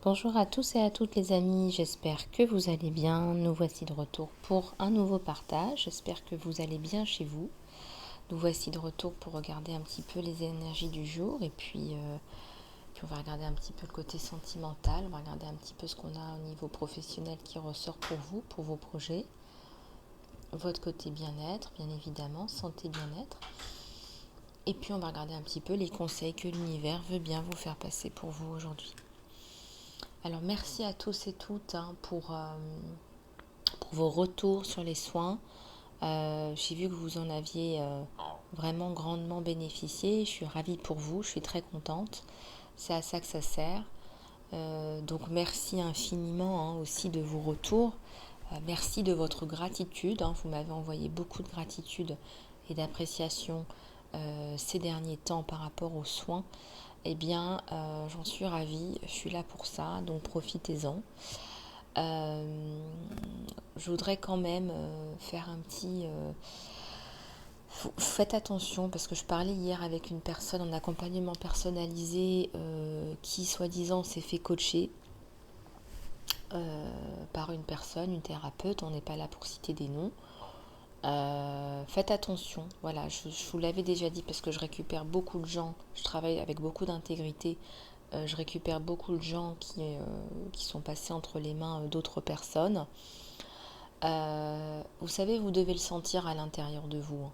Bonjour à tous et à toutes les amis, j'espère que vous allez bien. Nous voici de retour pour un nouveau partage. J'espère que vous allez bien chez vous. Nous voici de retour pour regarder un petit peu les énergies du jour et puis on va regarder un petit peu le côté sentimental. On va regarder un petit peu ce qu'on a au niveau professionnel qui ressort pour vous, pour vos projets. Votre côté bien-être, bien évidemment, santé bien-être. Et puis on va regarder un petit peu les conseils que l'univers veut bien vous faire passer pour vous aujourd'hui. Alors merci à tous et toutes pour vos retours sur les soins. J'ai vu que vous en aviez vraiment grandement bénéficié. Je suis ravie pour vous, je suis très contente. C'est à ça que ça sert. Donc merci infiniment aussi de vos retours. Merci de votre gratitude. Vous m'avez envoyé beaucoup de gratitude et d'appréciation ces derniers temps par rapport aux soins. Eh bien, j'en suis ravie. Je suis là pour ça, donc profitez-en. Je voudrais quand même faire un petit... Faites attention parce que je parlais hier avec une personne en accompagnement personnalisé qui soi-disant s'est fait coacher par une personne, une thérapeute. On n'est pas là pour citer des noms. Faites attention, voilà, je vous l'avais déjà dit parce que je récupère beaucoup de gens, je travaille avec beaucoup d'intégrité, je récupère beaucoup de gens qui sont passés entre les mains d'autres personnes. Vous savez, vous devez le sentir à l'intérieur de vous.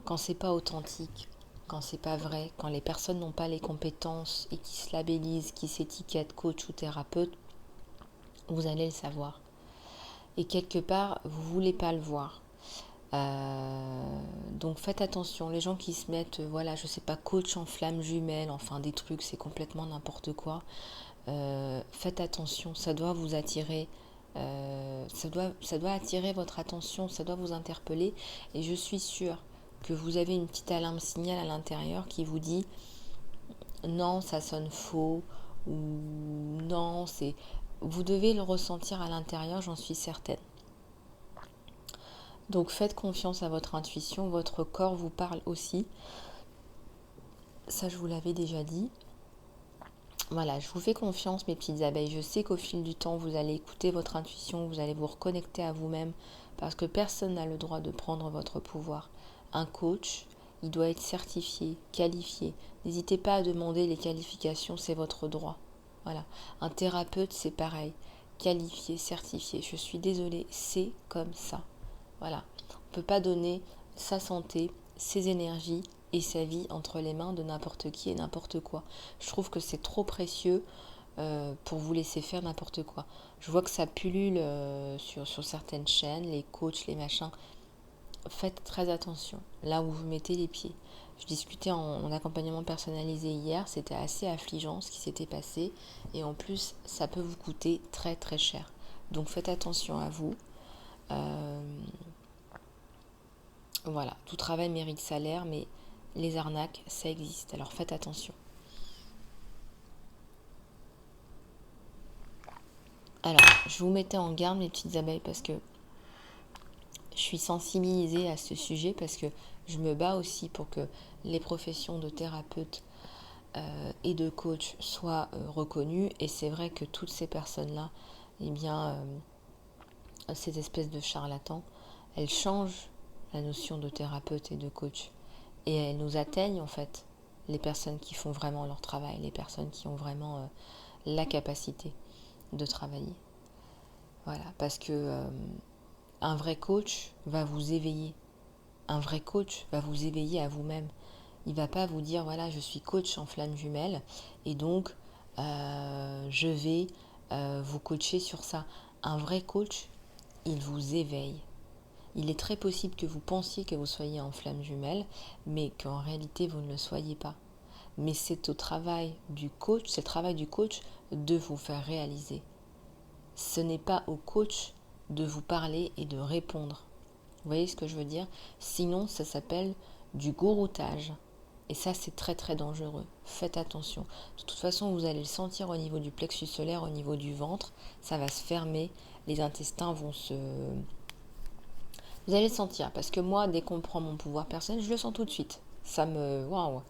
Quand c'est pas authentique, quand c'est pas vrai, quand les personnes n'ont pas les compétences et qui se labellisent, qui s'étiquettent coach ou thérapeute, vous allez le savoir. Et quelque part, vous voulez pas le voir. Donc faites attention, les gens qui se mettent, voilà, je sais pas, coach en flamme jumelle, enfin des trucs, c'est complètement n'importe quoi. Faites attention, ça doit vous attirer, ça doit attirer votre attention, ça doit vous interpeller. Et je suis sûre que vous avez une petite alarme signal à l'intérieur qui vous dit non, ça sonne faux, ou non, c'est. Vous devez le ressentir à l'intérieur, j'en suis certaine. Donc faites confiance à votre intuition, votre corps vous parle aussi. Ça, je vous l'avais déjà dit. Voilà, je vous fais confiance, mes petites abeilles. Je sais qu'au fil du temps, vous allez écouter votre intuition, vous allez vous reconnecter à vous-même, parce que personne n'a le droit de prendre votre pouvoir. Un coach, il doit être certifié, qualifié. N'hésitez pas à demander les qualifications, c'est votre droit. Voilà. Un thérapeute, c'est pareil. Qualifié, certifié. Je suis désolée, c'est comme ça. Voilà. On ne peut pas donner sa santé, ses énergies et sa vie entre les mains de n'importe qui et n'importe quoi. Je trouve que c'est trop précieux pour vous laisser faire n'importe quoi. Je vois que ça pullule sur certaines chaînes, les coachs, les machins. Faites très attention là où vous mettez les pieds. Je discutais en accompagnement personnalisé hier, c'était assez affligeant ce qui s'était passé et en plus ça peut vous coûter très très cher. Donc faites attention à vous. Voilà, tout travail mérite salaire, mais les arnaques, ça existe. Alors faites attention. Alors, je vous mettais en garde, mes petites abeilles, parce que je suis sensibilisée à ce sujet, parce que je me bats aussi pour que les professions de thérapeute et de coach soient reconnues. Et c'est vrai que toutes ces personnes-là, eh bien, ces espèces de charlatans, elles changent la notion de thérapeute et de coach. Et elles nous atteignent en fait, les personnes qui font vraiment leur travail, les personnes qui ont vraiment la capacité de travailler. Voilà, parce que un vrai coach va vous éveiller. Un vrai coach va vous éveiller à vous-même. Il va pas vous dire voilà, je suis coach en flamme jumelle et donc je vais vous coacher sur ça. Un vrai coach, il vous éveille. Il est très possible que vous pensiez que vous soyez en flamme jumelle, mais qu'en réalité vous ne le soyez pas. Mais c'est au travail du coach, c'est le travail du coach de vous faire réaliser. Ce n'est pas au coach de vous parler et de répondre. Vous voyez ce que je veux dire? Sinon, ça s'appelle du gouroutage. Et ça, c'est très très dangereux. Faites attention. De toute façon, vous allez le sentir au niveau du plexus solaire, au niveau du ventre. Ça va se fermer. Les intestins vont se... Vous allez le sentir. Parce que moi, dès qu'on prend mon pouvoir personnel, je le sens tout de suite. Ça me... Waouh.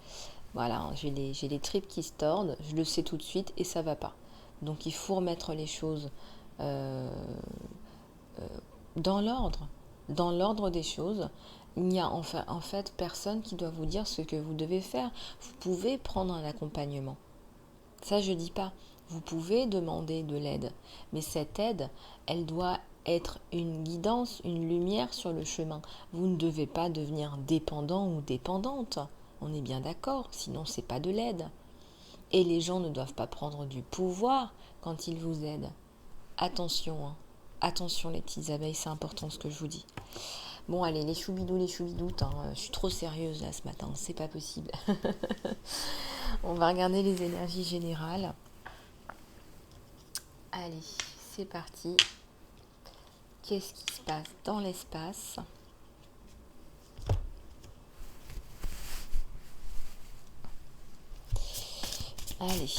Voilà, j'ai les tripes qui se tordent. Je le sais tout de suite et ça va pas. Donc il faut remettre les choses dans l'ordre des choses. Il n'y a en fait personne qui doit vous dire ce que vous devez faire. Vous pouvez prendre un accompagnement. Ça, je dis pas. Vous pouvez demander de l'aide. Mais cette aide, elle doit être une guidance, une lumière sur le chemin. Vous ne devez pas devenir dépendant ou dépendante. On est bien d'accord, sinon c'est pas de l'aide. Et les gens ne doivent pas prendre du pouvoir quand ils vous aident. Attention, hein. Attention les petites abeilles, c'est important ce que je vous dis. Bon allez, les choubidous, je suis trop sérieuse là ce matin, c'est pas possible. On va regarder les énergies générales. Allez, c'est parti. Qu'est-ce qui se passe dans l'espace ? Allez.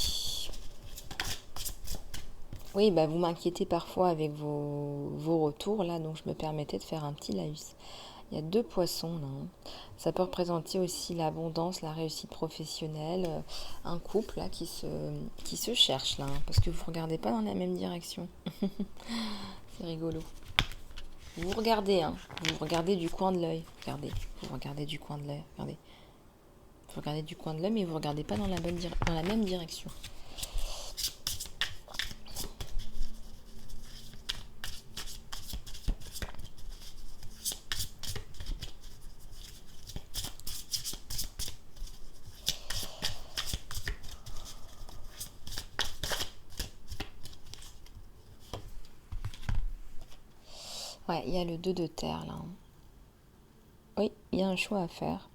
Oui, bah vous m'inquiétez parfois avec vos retours là, donc je me permettais de faire un petit laïus. Il y a 2 poissons là. Ça peut représenter aussi l'abondance, la réussite professionnelle, un couple là qui se cherche là, parce que vous ne regardez pas dans la même direction. C'est rigolo. Vous regardez, hein. Vous regardez du coin de l'œil. Regardez. Vous regardez du coin de l'œil. Regardez. Vous regardez du coin de l'œil, mais vous ne regardez pas dans la même direction. Ouais, il y a le 2 de terre là. Oui, il y a un choix à faire.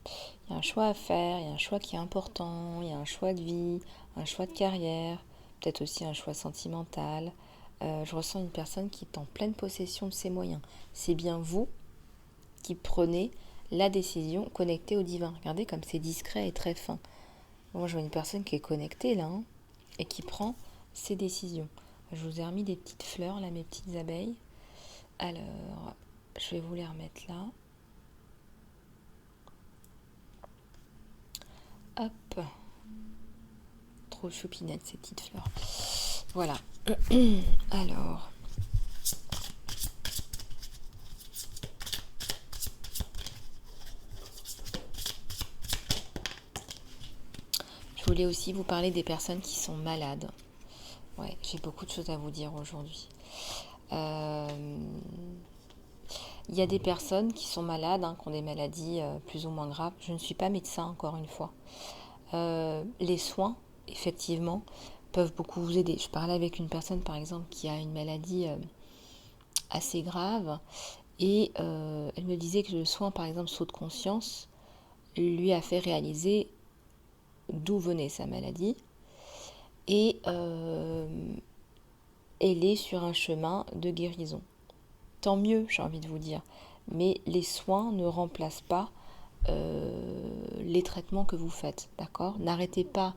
Il y a un choix à faire, il y a un choix qui est important, il y a un choix de vie, un choix de carrière, peut-être aussi un choix sentimental. Je ressens une personne qui est en pleine possession de ses moyens. C'est bien vous qui prenez la décision connectée au divin. Regardez comme c'est discret et très fin. Moi, je vois une personne qui est connectée là, hein, et qui prend ses décisions. Je vous ai remis des petites fleurs là, mes petites abeilles. Alors, je vais vous les remettre là. Hop. Trop choupinettes ces petites fleurs. Voilà. Alors. Je voulais aussi vous parler des personnes qui sont malades. Ouais, j'ai beaucoup de choses à vous dire aujourd'hui. Il y a des personnes qui sont malades, hein, qui ont des maladies plus ou moins graves. Je ne suis pas médecin, encore une fois. Les soins, effectivement, peuvent beaucoup vous aider. Je parlais avec une personne, par exemple, qui a une maladie assez grave. Et elle me disait que le soin, par exemple, saut de conscience, lui a fait réaliser d'où venait sa maladie. Et elle est sur un chemin de guérison. Tant mieux, j'ai envie de vous dire. Mais les soins ne remplacent pas les traitements que vous faites, d'accord ? N'arrêtez pas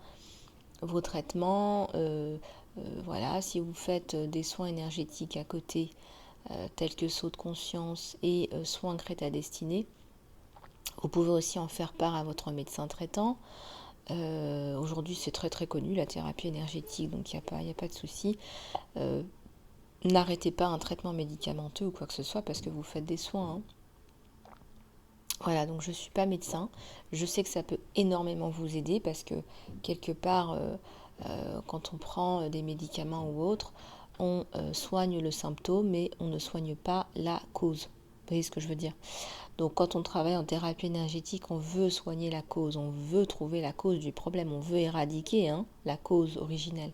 vos traitements. Voilà, si vous faites des soins énergétiques à côté, tels que saut de conscience et soins crête à destinée, vous pouvez aussi en faire part à votre médecin traitant. Aujourd'hui, c'est très très connu, la thérapie énergétique, donc il n'y a pas de souci. N'arrêtez pas un traitement médicamenteux ou quoi que ce soit parce que vous faites des soins. Hein. Voilà, donc je ne suis pas médecin. Je sais que ça peut énormément vous aider parce que quelque part, quand on prend des médicaments ou autres, on soigne le symptôme, mais on ne soigne pas la cause. Vous voyez ce que je veux dire ? Donc quand on travaille en thérapie énergétique, on veut soigner la cause, on veut trouver la cause du problème, on veut éradiquer la cause originelle.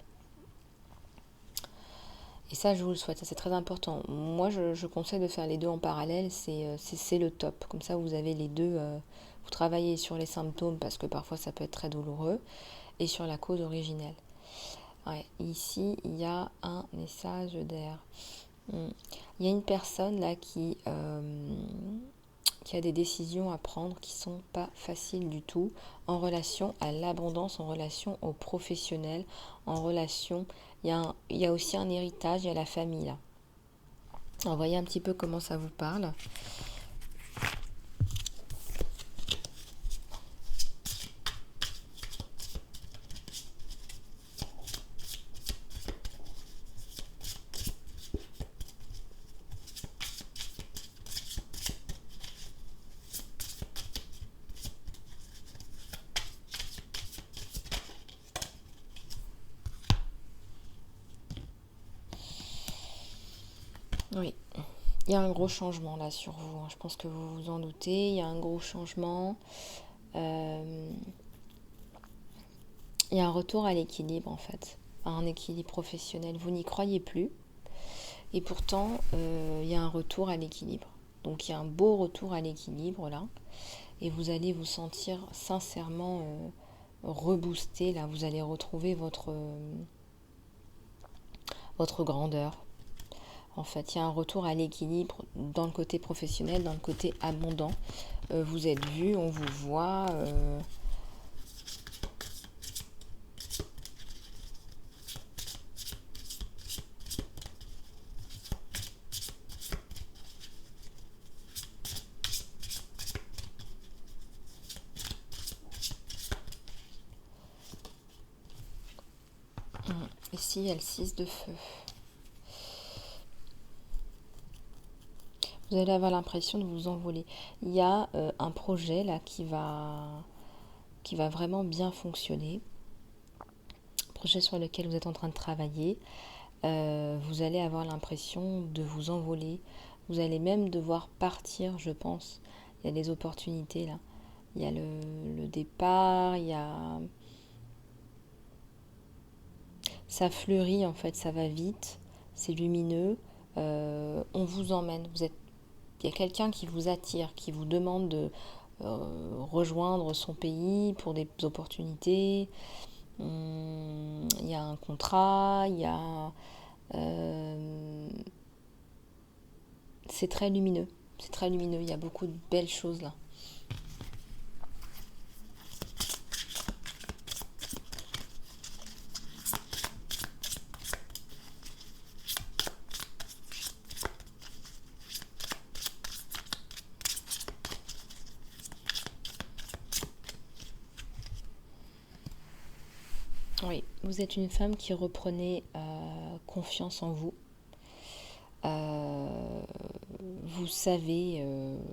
Et ça, je vous le souhaite, ça c'est très important. Moi, je conseille de faire les deux en parallèle, c'est le top. Comme ça, vous avez les deux, vous travaillez sur les symptômes parce que parfois ça peut être très douloureux, et sur la cause originelle. Ouais, ici, il y a un message d'air. Il y a une personne là qui a des décisions à prendre qui sont pas faciles du tout en relation à l'abondance, en relation aux professionnels, en relation... Il y a aussi un héritage, il y a la famille là. Alors, voyez un petit peu comment ça vous parle. Oui, il y a un gros changement là sur vous, hein. Je pense que vous vous en doutez. Il y a un gros changement. Euh, il y a un retour à l'équilibre en fait, à un équilibre professionnel. Vous n'y croyez plus. Et pourtant, il y a un retour à l'équilibre. Donc il y a un beau retour à l'équilibre là. Et vous allez vous sentir sincèrement reboosté. Là, vous allez retrouver votre grandeur. En fait, il y a un retour à l'équilibre dans le côté professionnel, dans le côté abondant. Vous êtes vu, on vous voit. Ici, il y a le 6 de feu. Vous allez avoir l'impression de vous envoler. Il y a un projet là qui va vraiment bien fonctionner. Projet sur lequel vous êtes en train de travailler. Vous allez avoir l'impression de vous envoler. Vous allez même devoir partir, je pense. Il y a des opportunités là. Il y a le départ, il y a... Ça fleurit en fait, ça va vite, c'est lumineux. On vous emmène. Il y a quelqu'un qui vous attire, qui vous demande de rejoindre son pays pour des opportunités. Il y a un contrat, il y a... c'est très lumineux. C'est très lumineux. Il y a beaucoup de belles choses là. Oui, vous êtes une femme qui reprenait confiance en vous. Euh, Vous savez,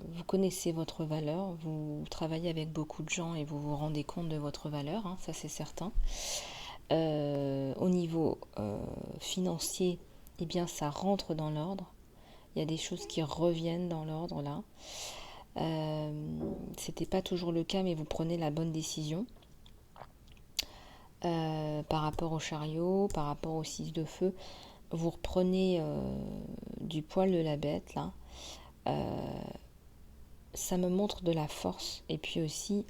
vous connaissez votre valeur, vous travaillez avec beaucoup de gens et vous vous rendez compte de votre valeur, hein, ça c'est certain. Au niveau financier, eh bien ça rentre dans l'ordre. Il y a des choses qui reviennent dans l'ordre là. C'était pas toujours le cas, mais vous prenez la bonne décision. Par rapport au chariot, par rapport au 6 de feu, vous reprenez du poil de la bête là. Ça me montre de la force. Et puis aussi,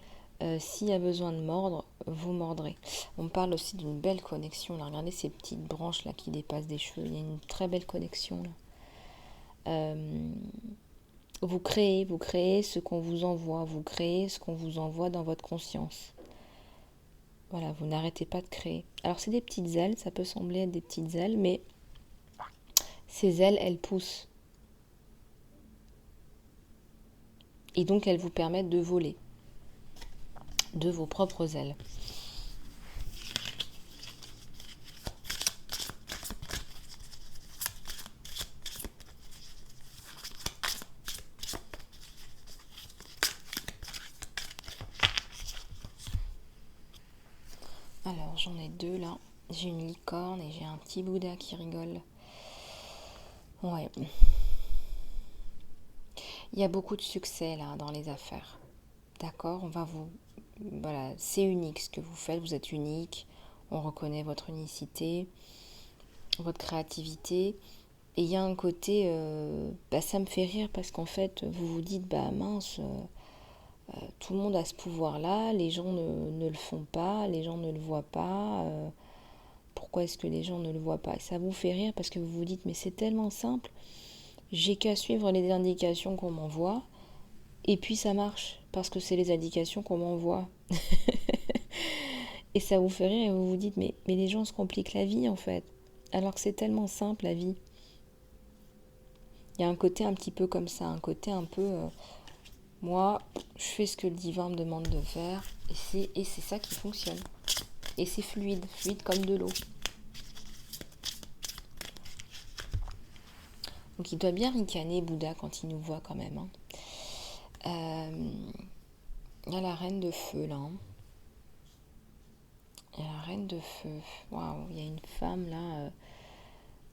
s'il y a besoin de mordre, vous mordrez. On me parle aussi d'une belle connexion là. Regardez ces petites branches là qui dépassent des cheveux. Il y a une très belle connexion là. Vous créez ce qu'on vous envoie. Vous créez ce qu'on vous envoie dans votre conscience. Voilà, vous n'arrêtez pas de créer. Alors c'est des petites ailes, ça peut sembler être des petites ailes, mais ces ailes, elles poussent. Et donc elles vous permettent de voler de vos propres ailes. Alors j'en ai deux là. J'ai une licorne et j'ai un petit Bouddha qui rigole. Ouais. Il y a beaucoup de succès là dans les affaires. D'accord, on va vous... Voilà, c'est unique ce que vous faites, vous êtes unique. On reconnaît votre unicité, votre créativité. Et il y a un côté, ça me fait rire parce qu'en fait, vous vous dites, bah mince, tout le monde a ce pouvoir-là, les gens ne le font pas, les gens ne le voient pas. Pourquoi est-ce que les gens ne le voient pas? Et ça vous fait rire parce que vous vous dites, mais c'est tellement simple, j'ai qu'à suivre les indications qu'on m'envoie, et puis ça marche, parce que c'est les indications qu'on m'envoie. Et ça vous fait rire et vous vous dites, mais les gens se compliquent la vie en fait, alors que c'est tellement simple la vie. Il y a un côté un petit peu comme ça, un côté un peu... moi, je fais ce que le divin me demande de faire, et c'est ça qui fonctionne. Et c'est fluide, fluide comme de l'eau. Donc il doit bien ricaner Bouddha quand il nous voit quand même. Hein. Il y a la reine de feu là. Hein. Il y a la reine de feu. Waouh, il y a une femme là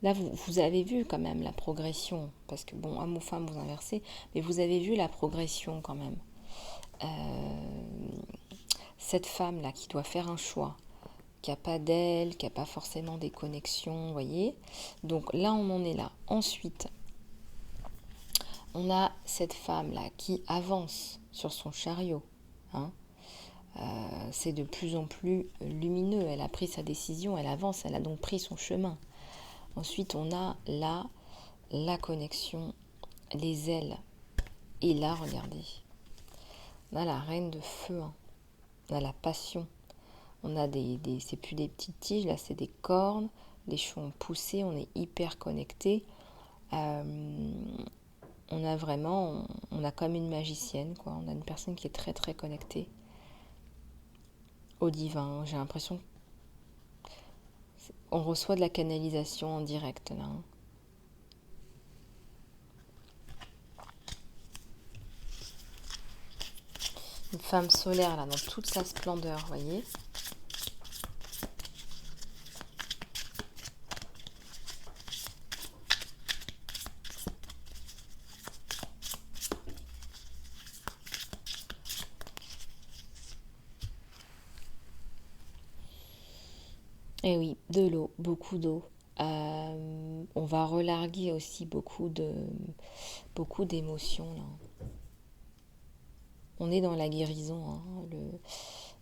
Là, vous avez vu quand même la progression, parce que bon, homme ou femme, vous inversez, mais vous avez vu la progression quand même. Cette femme-là qui doit faire un choix, qui n'a pas d'aile, qui n'a pas forcément des connexions, vous voyez. Donc là, on en est là. Ensuite, on a cette femme-là qui avance sur son chariot. Hein. C'est de plus en plus lumineux. Elle a pris sa décision, elle avance, elle a donc pris son chemin. Ensuite, on a là la connexion, les ailes. Et là, regardez, on a la reine de feu, hein. On a la passion. On a c'est plus des petites tiges, là, c'est des cornes. Les cheveux ont poussé, on est hyper connecté. On a vraiment, on a comme une magicienne, quoi. On a une personne qui est très très connectée au divin. J'ai l'impression qu'on reçoit de la canalisation en direct, là. Hein. Une femme solaire, là, dans toute sa splendeur, vous voyez. Et oui, de l'eau, beaucoup d'eau. On va relarguer aussi beaucoup d'émotions, là. On est dans la guérison. Hein.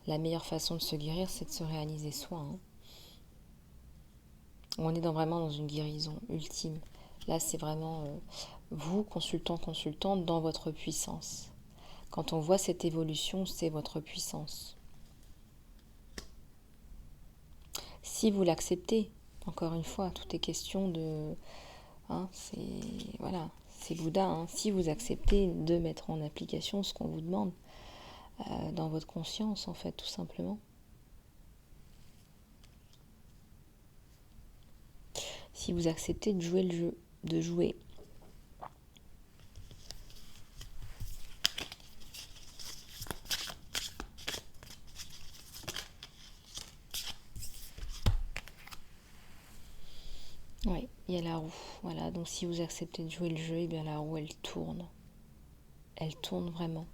La meilleure façon de se guérir, c'est de se réaliser soi. Hein. On est vraiment dans une guérison ultime. Là, c'est vraiment vous, consultante, dans votre puissance. Quand on voit cette évolution, c'est votre puissance. Si vous l'acceptez, encore une fois, tout est question de... Hein, c'est Bouddha. Hein. Si vous acceptez de mettre en application ce qu'on vous demande, dans votre conscience, en fait, tout simplement. Si vous acceptez de jouer le jeu, de jouer. Oui, il y a la roue. Voilà, donc si vous acceptez de jouer le jeu, eh bien la roue, elle tourne. Elle tourne vraiment.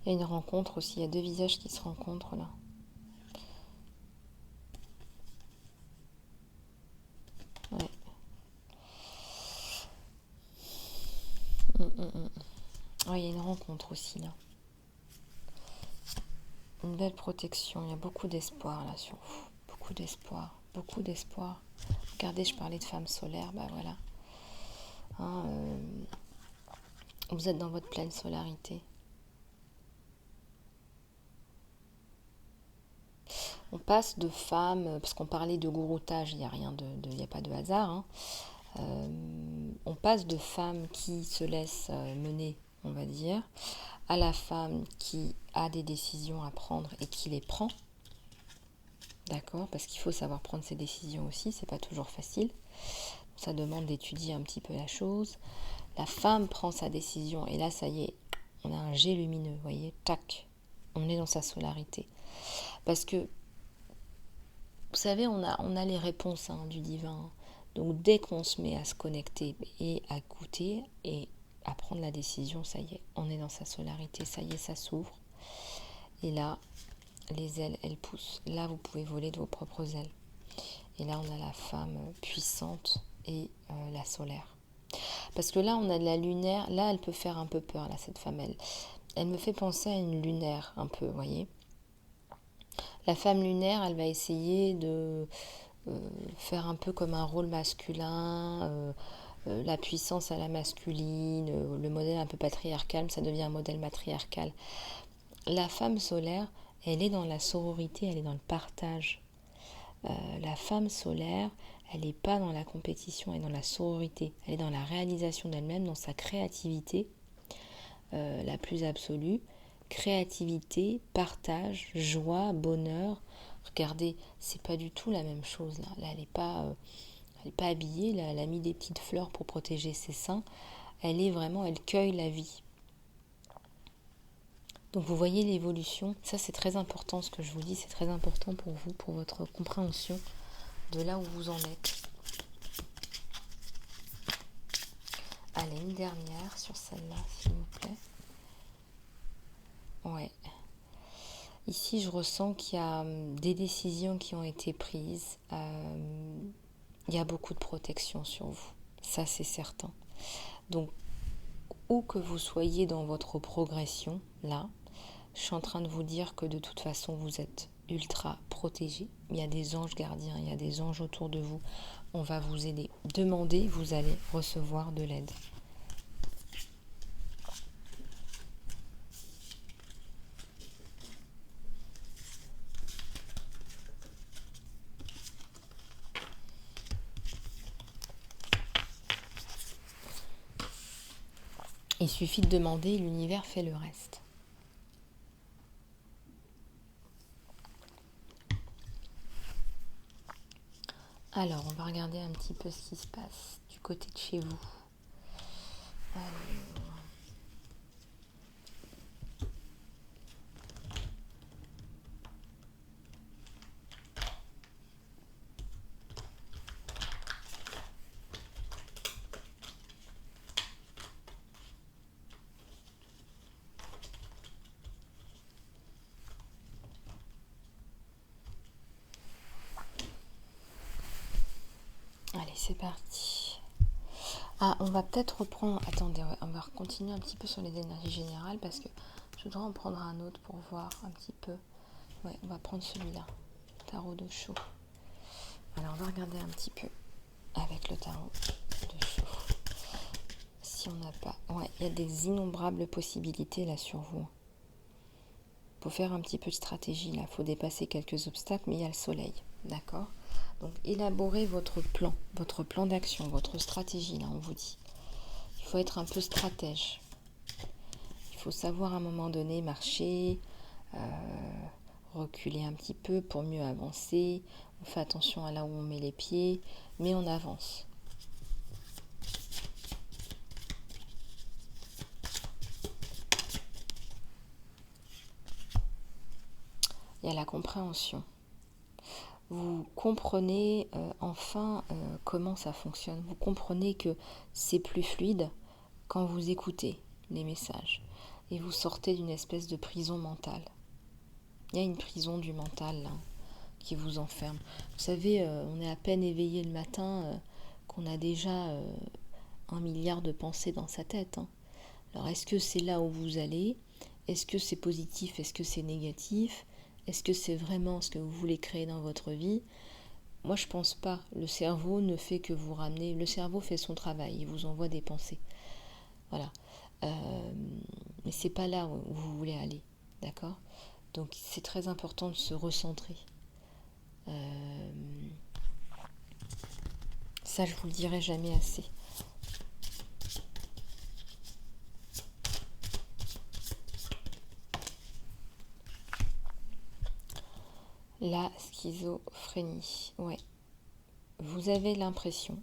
Il y a une rencontre aussi, il y a deux visages qui se rencontrent là. Ouais. Ouais, il y a une rencontre aussi là. Une belle protection, il y a beaucoup d'espoir là sur vous. Beaucoup d'espoir, beaucoup d'espoir. Regardez, je parlais de femme solaire, bah voilà. Hein, vous êtes dans votre pleine solarité. On passe de femmes, parce qu'on parlait de gouroutage, il n'y a rien il n'y a pas de hasard. Hein. On passe de femmes qui se laissent mener, on va dire, à la femme qui a des décisions à prendre et qui les prend. D'accord, parce qu'il faut savoir prendre ses décisions aussi, c'est pas toujours facile. Ça demande d'étudier un petit peu la chose. La femme prend sa décision et là, ça y est, on a un jet lumineux, vous voyez, tac, on est dans sa solarité. Parce que, vous savez, on a les réponses du divin. Donc dès qu'on se met à se connecter et à goûter et à prendre la décision, ça y est, on est dans sa solarité, ça y est, ça s'ouvre. Et là, les ailes, elles poussent. Là, vous pouvez voler de vos propres ailes. Et là, on a la femme puissante et la solaire. Parce que là, on a de la lunaire. Là, elle peut faire un peu peur, là, cette femme. Elle me fait penser à une lunaire, un peu, vous voyez. La femme lunaire, elle va essayer de faire un peu comme un rôle masculin, la puissance à la masculine, le modèle un peu patriarcal, ça devient un modèle matriarcal. La femme solaire, elle est dans la sororité, elle est dans le partage. La femme solaire, elle n'est pas dans la compétition, elle est dans la sororité. Elle est dans la réalisation d'elle-même, dans sa créativité la plus absolue. Créativité, partage, joie, bonheur. Regardez, c'est pas du tout la même chose là. Là, elle n'est pas habillée, là, elle a mis des petites fleurs pour protéger ses seins. Elle est vraiment, elle cueille la vie. Donc vous voyez l'évolution, ça c'est très important ce que je vous dis, c'est très important pour vous, pour votre compréhension de là où vous en êtes. Allez, une dernière sur celle-là, s'il vous plaît. Ouais. Ici, je ressens qu'il y a des décisions qui ont été prises. Il y a beaucoup de protection sur vous. Ça, c'est certain. Donc, où que vous soyez dans votre progression, là, je suis en train de vous dire que de toute façon, vous êtes ultra protégé. Il y a des anges gardiens, il y a des anges autour de vous. On va vous aider. Demandez, vous allez recevoir de l'aide. Il suffit de demander, l'univers fait le reste. Alors, on va regarder un petit peu ce qui se passe du côté de chez vous. Alors, allez, c'est parti. Ah, on va peut-être reprendre... Attendez, ouais, on va continuer un petit peu sur les énergies générales parce que je voudrais en prendre un autre pour voir un petit peu. Ouais, on va prendre celui-là, tarot de chaud. Alors, on va regarder un petit peu avec le tarot de chaud. Si on n'a pas... Ouais, il y a des innombrables possibilités là sur vous. Il faut faire un petit peu de stratégie là. Il faut dépasser quelques obstacles, mais il y a le soleil. D'accord ? Donc, élaborez votre plan d'action, votre stratégie, là, on vous dit. Il faut être un peu stratège. Il faut savoir à un moment donné marcher, reculer un petit peu pour mieux avancer. On fait attention à là où on met les pieds, mais on avance. Il y a la compréhension. Vous comprenez enfin comment ça fonctionne. Vous comprenez que c'est plus fluide quand vous écoutez les messages et vous sortez d'une espèce de prison mentale. Il y a une prison du mental là, qui vous enferme. Vous savez, on est à peine éveillé le matin qu'on a déjà 1 milliard de pensées dans sa tête. Hein. Alors est-ce que c'est là où vous allez ? Est-ce que c'est positif ? Est-ce que c'est négatif ? Est-ce que c'est vraiment ce que vous voulez créer dans votre vie ? Moi, je pense pas. Le cerveau ne fait que vous ramener. Le cerveau fait son travail. Il vous envoie des pensées. Voilà. Mais c'est pas là où vous voulez aller. D'accord ? Donc, c'est très important de se recentrer. Ça, je vous le dirai jamais assez. La schizophrénie, ouais. Vous avez l'impression.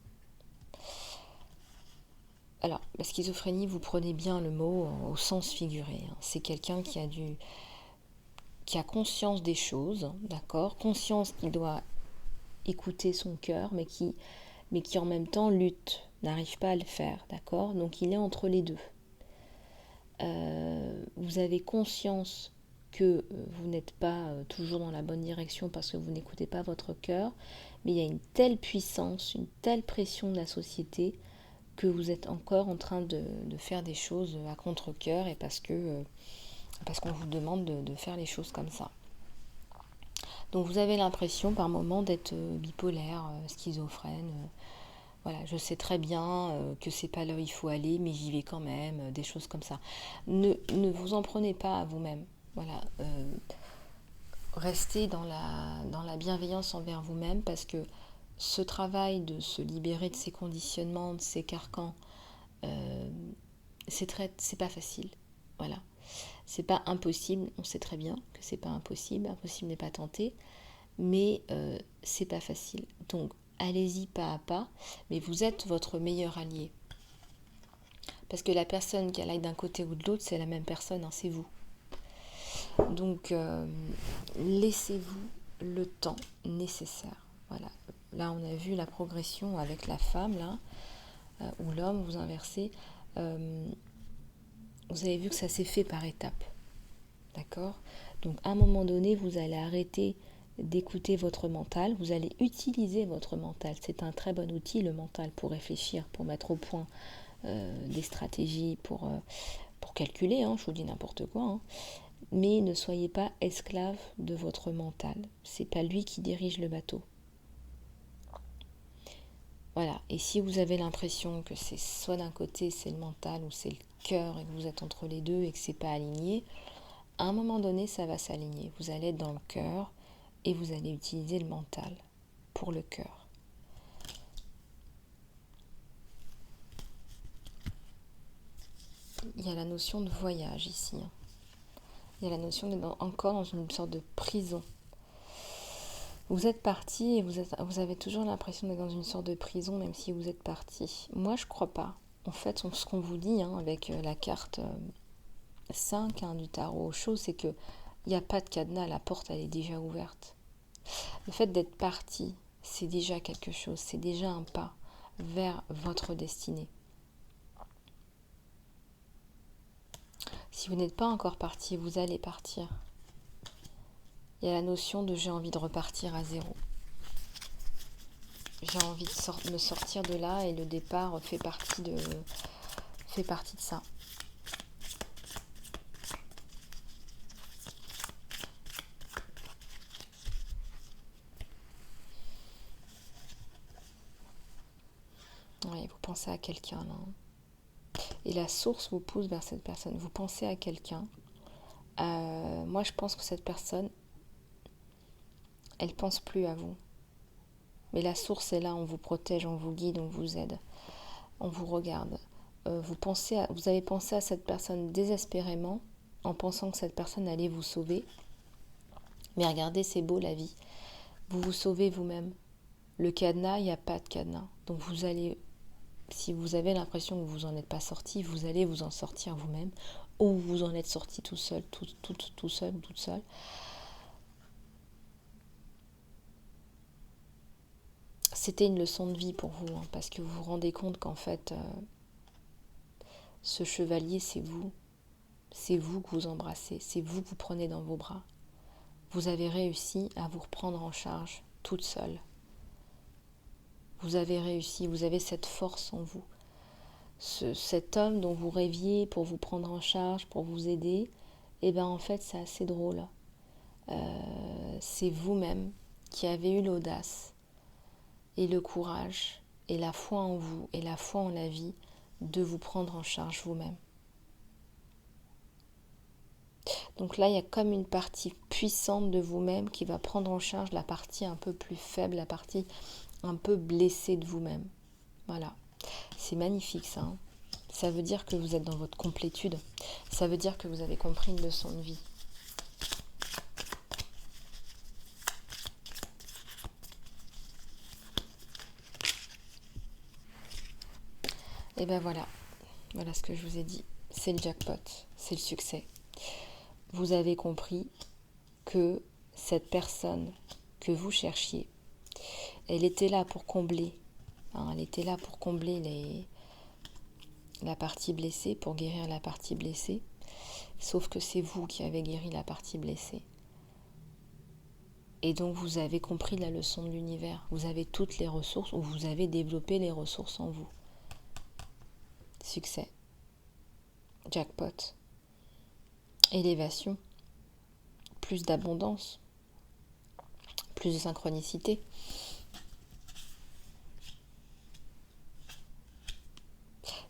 Alors, la schizophrénie, vous prenez bien le mot au sens figuré. Hein. C'est quelqu'un qui a conscience des choses, d'accord ? Conscience qu'il doit écouter son cœur, mais qui en même temps lutte, n'arrive pas à le faire, d'accord ? Donc il est entre les deux. Vous avez conscience que vous n'êtes pas toujours dans la bonne direction parce que vous n'écoutez pas votre cœur, mais il y a une telle puissance, une telle pression de la société que vous êtes encore en train de faire des choses à contre-cœur et parce qu'on vous demande de faire les choses comme ça. Donc vous avez l'impression par moment d'être bipolaire, schizophrène. Voilà, je sais très bien que c'est pas là où il faut aller, mais j'y vais quand même, des choses comme ça. Ne vous en prenez pas à vous-même. Voilà, restez dans la bienveillance envers vous-même parce que ce travail de se libérer de ces conditionnements, de ces carcans, c'est pas facile. Voilà. C'est pas impossible, on sait très bien que c'est pas impossible, impossible n'est pas tenté, mais c'est pas facile. Donc allez-y pas à pas, mais vous êtes votre meilleur allié. Parce que la personne qui aille d'un côté ou de l'autre, c'est la même personne, hein, c'est vous. Donc, laissez-vous le temps nécessaire. Voilà. Là, on a vu la progression avec la femme, là, ou l'homme, vous inversez. Vous avez vu que ça s'est fait par étapes. D'accord ? Donc, à un moment donné, vous allez arrêter d'écouter votre mental. Vous allez utiliser votre mental. C'est un très bon outil, le mental, pour réfléchir, pour mettre au point des stratégies, pour calculer, je vous dis n'importe quoi. Mais ne soyez pas esclave de votre mental. C'est pas lui qui dirige le bateau. Voilà. Et si vous avez l'impression que c'est soit d'un côté c'est le mental ou c'est le cœur et que vous êtes entre les deux et que c'est pas aligné, à un moment donné ça va s'aligner. Vous allez être dans le cœur et vous allez utiliser le mental pour le cœur. Il y a la notion de voyage ici. Il y a la notion d'être encore dans une sorte de prison. Vous êtes parti et vous avez toujours l'impression d'être dans une sorte de prison même si vous êtes parti. Moi je crois pas. En fait, ce qu'on vous dit avec la carte 5 du tarot au chaud, c'est qu'il n'y a pas de cadenas, la porte elle est déjà ouverte. Le fait d'être parti, c'est déjà quelque chose, c'est déjà un pas vers votre destinée. Si vous n'êtes pas encore parti, vous allez partir. Il y a la notion de j'ai envie de repartir à zéro. J'ai envie de me sortir de là et le départ fait partie de ça. Oui, vous pensez à quelqu'un là. Et la source vous pousse vers cette personne. Vous pensez à quelqu'un. Moi, je pense que cette personne, elle pense plus à vous. Mais la source est là, on vous protège, on vous guide, on vous aide, on vous regarde. Vous avez pensé à cette personne désespérément, en pensant que cette personne allait vous sauver. Mais regardez, c'est beau la vie. Vous vous sauvez vous-même. Le cadenas, il n'y a pas de cadenas. Donc vous allez, si vous avez l'impression que vous n'en êtes pas sorti, vous allez vous en sortir vous-même. Ou vous en êtes sorti tout seul, tout seul ou toute seule. C'était une leçon de vie pour vous, parce que vous vous rendez compte qu'en fait, ce chevalier, c'est vous. C'est vous que vous embrassez, c'est vous que vous prenez dans vos bras. Vous avez réussi à vous reprendre en charge toute seule. Vous avez réussi, vous avez cette force en vous. Cet homme dont vous rêviez pour vous prendre en charge, pour vous aider, en fait c'est assez drôle. C'est vous-même qui avez eu l'audace et le courage et la foi en vous et la foi en la vie de vous prendre en charge vous-même. Donc là, il y a comme une partie puissante de vous-même qui va prendre en charge la partie un peu plus faible, la partie un peu blessée de vous-même. Voilà. C'est magnifique ça. Ça veut dire que vous êtes dans votre complétude. Ça veut dire que vous avez compris une leçon de vie. Et ben voilà. Voilà ce que je vous ai dit. C'est le jackpot. C'est le succès. Vous avez compris que cette personne que vous cherchiez, elle était là pour combler. Elle était là pour combler la partie blessée, pour guérir la partie blessée. Sauf que c'est vous qui avez guéri la partie blessée. Et donc vous avez compris la leçon de l'univers. Vous avez toutes les ressources, ou vous avez développé les ressources en vous. Succès. Jackpot. Élévation. Plus d'abondance. Plus de synchronicité.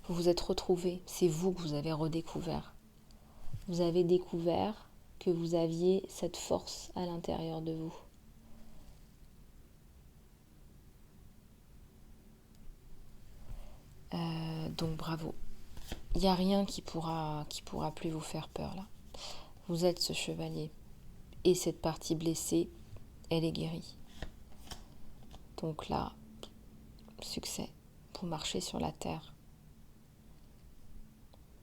Vous vous êtes retrouvés. C'est vous que vous avez redécouvert. Vous avez découvert que vous aviez cette force à l'intérieur de vous. Donc bravo. Il n'y a rien qui pourra plus vous faire peur là. Vous êtes ce chevalier. Et cette partie blessée, elle est guérie. Donc là, succès. Vous marchez sur la terre.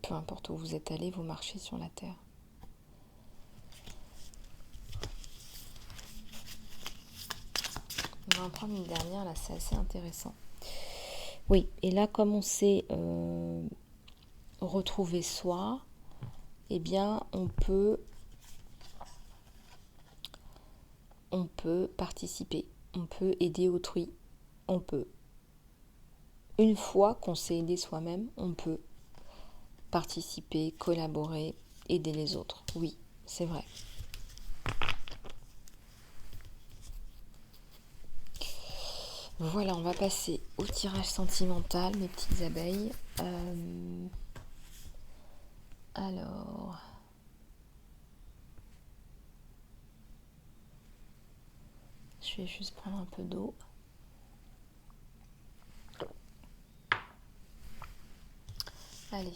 Peu importe où vous êtes allé, vous marchez sur la terre. va en prendre une dernière, là c'est assez intéressant. Oui, et là comme on sait retrouver soi, eh bien on peut participer, on peut aider autrui, on peut. Une fois qu'on s'est aidé soi-même, on peut participer, collaborer, aider les autres. Oui, c'est vrai. Voilà, on va passer au tirage sentimental, mes petites abeilles. Alors, je vais juste prendre un peu d'eau. Allez,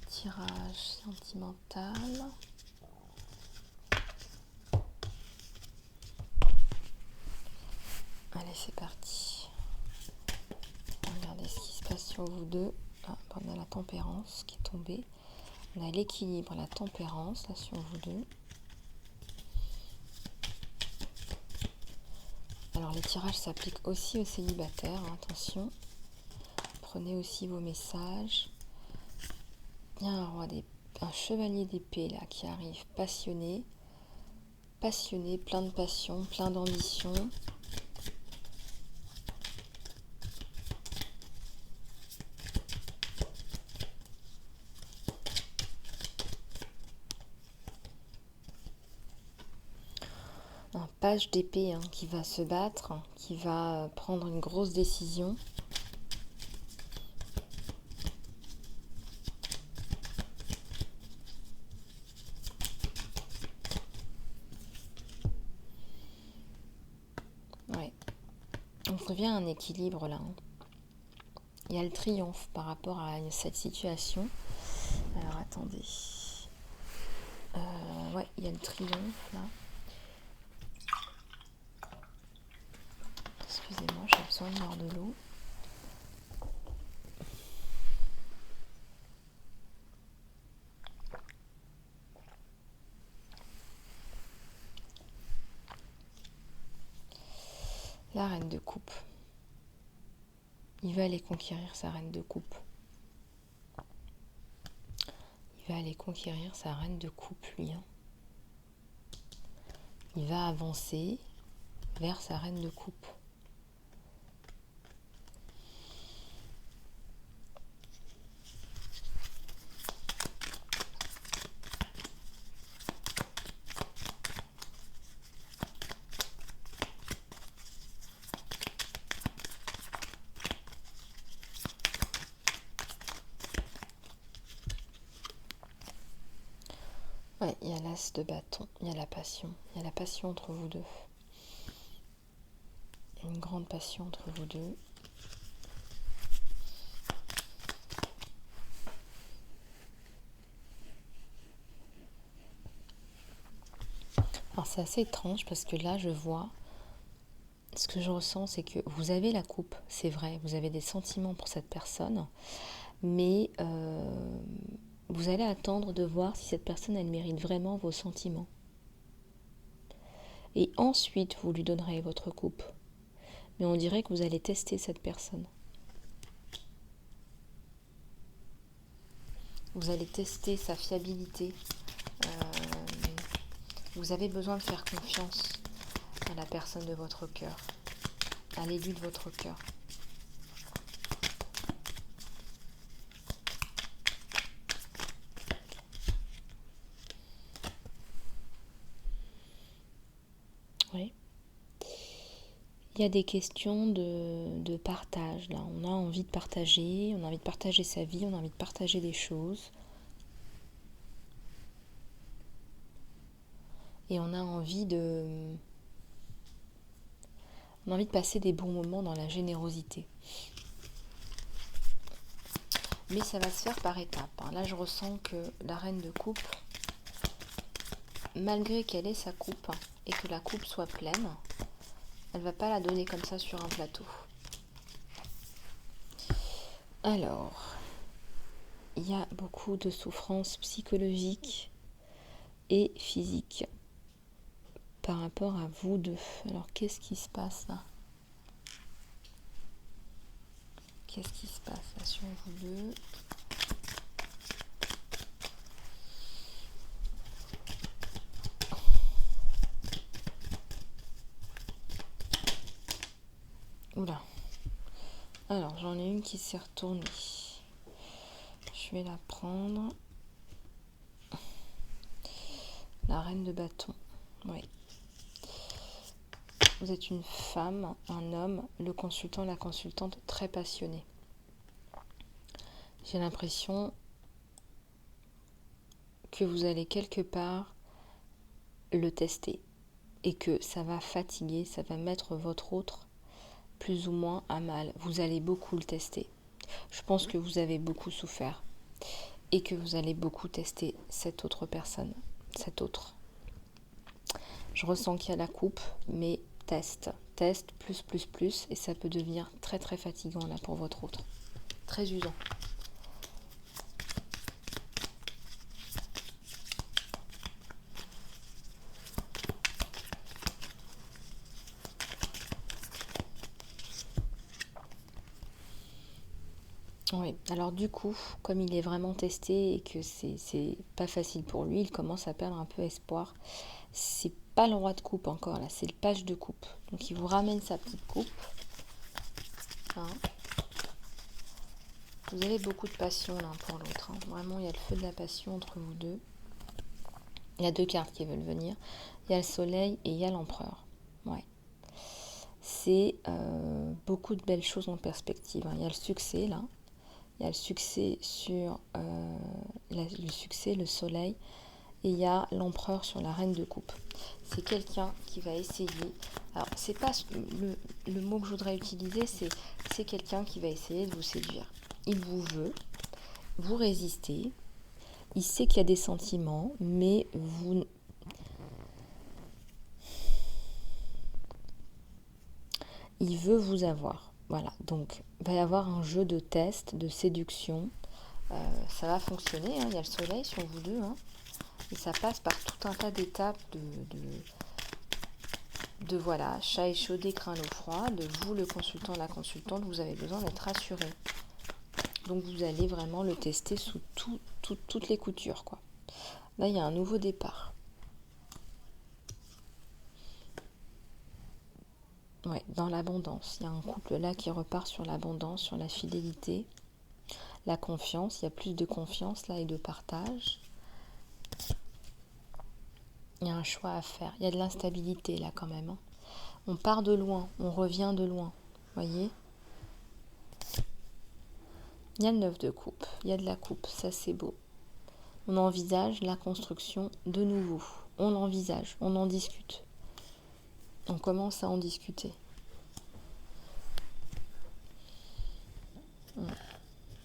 tirage sentimental. Allez, c'est parti. Regardez ce qui se passe sur vous deux. Ah, on a la tempérance qui est tombée. On a l'équilibre, la tempérance là sur vous deux. Alors les tirages s'appliquent aussi aux célibataires, hein, attention. Prenez aussi vos messages. Il y a un chevalier d'épée là qui arrive, passionné, plein de passion, plein d'ambition. Un page d'épée qui va se battre, qui va prendre une grosse décision. Ouais. On revient à un équilibre là. Il y a le triomphe par rapport à cette situation. Alors attendez. Ouais, il y a le triomphe là. Excusez-moi, j'ai besoin de boire de l'eau. La reine de coupe. Il va aller conquérir sa reine de coupe. Il va aller conquérir sa reine de coupe, lui. Il va avancer vers sa reine de coupe. Ouais, il y a l'as de bâton, il y a la passion. Il y a la passion entre vous deux. Une grande passion entre vous deux. Alors c'est assez étrange parce que là je vois, ce que je ressens c'est que vous avez la coupe, c'est vrai, vous avez des sentiments pour cette personne, mais vous allez attendre de voir si cette personne elle mérite vraiment vos sentiments. Et ensuite vous lui donnerez votre coupe. Mais on dirait que vous allez tester cette personne. Vous allez tester sa fiabilité. Vous avez besoin de faire confiance à la personne de votre cœur, à l'élu de votre cœur. Oui. Il y a des questions de partage. Là, on a envie de partager, on a envie de partager sa vie, on a envie de partager des choses. Et on a envie de passer des bons moments dans la générosité. Mais ça va se faire par étapes. Là, je ressens que la reine de coupe, malgré qu'elle ait sa coupe et que la coupe soit pleine, elle ne va pas la donner comme ça sur un plateau. Alors, il y a beaucoup de souffrances psychologiques et physiques. par rapport à vous deux. Alors, qu'est-ce qui se passe là? Qu'est-ce qui se passe là sur vous deux? Oula. Alors, j'en ai une qui s'est retournée. Je vais la prendre. La reine de bâton. Oui. Vous êtes une femme, un homme, le consultant, la consultante, très passionné. J'ai l'impression que vous allez quelque part le tester et que ça va fatiguer, ça va mettre votre autre plus ou moins à mal. Vous allez beaucoup le tester. Je pense que vous avez beaucoup souffert et que vous allez beaucoup tester cette autre personne, cet autre. Je ressens qu'il y a la coupe, mais test, plus, et ça peut devenir très très fatigant là pour votre autre. Très usant. Oui, alors du coup, comme il est vraiment testé et que c'est pas facile pour lui, il commence à perdre un peu espoir. C'est pas le roi de coupe encore là, c'est le page de coupe. Donc il vous ramène sa petite coupe. Hein. Vous avez beaucoup de passion l'un pour l'autre. Hein. Vraiment, il y a le feu de la passion entre vous deux. Il y a deux cartes qui veulent venir. Il y a le soleil et il y a l'empereur. Ouais. C'est beaucoup de belles choses en perspective. Hein. Il y a le succès là. Il y a le succès sur le succès, le soleil, et il y a l'empereur sur la reine de coupe. C'est quelqu'un qui va essayer. Alors, c'est pas le mot que je voudrais utiliser, c'est quelqu'un qui va essayer de vous séduire. Il vous veut, vous résistez. Il sait qu'il y a des sentiments, mais vous. Il veut vous avoir. Voilà, donc il va y avoir un jeu de test, de séduction. Ça va fonctionner, hein. Il y a le soleil sur vous deux. Hein. Et ça passe par tout un tas d'étapes de voilà, chat échaudé, craint l'eau froide. Vous, le consultant, la consultante, vous avez besoin d'être rassuré. Donc vous allez vraiment le tester sous toutes les coutures, quoi. Là, il y a un nouveau départ. Ouais, dans l'abondance. Il y a un couple là qui repart sur l'abondance, sur la fidélité, la confiance. Il y a plus de confiance là et de partage. Il y a un choix à faire. Il y a de l'instabilité là quand même. Hein. On part de loin, on revient de loin. Voyez ? Il y a le 9 de coupe, il y a de la coupe, ça c'est beau. On envisage la construction de nouveau. On l'envisage, on en discute. On commence à en discuter.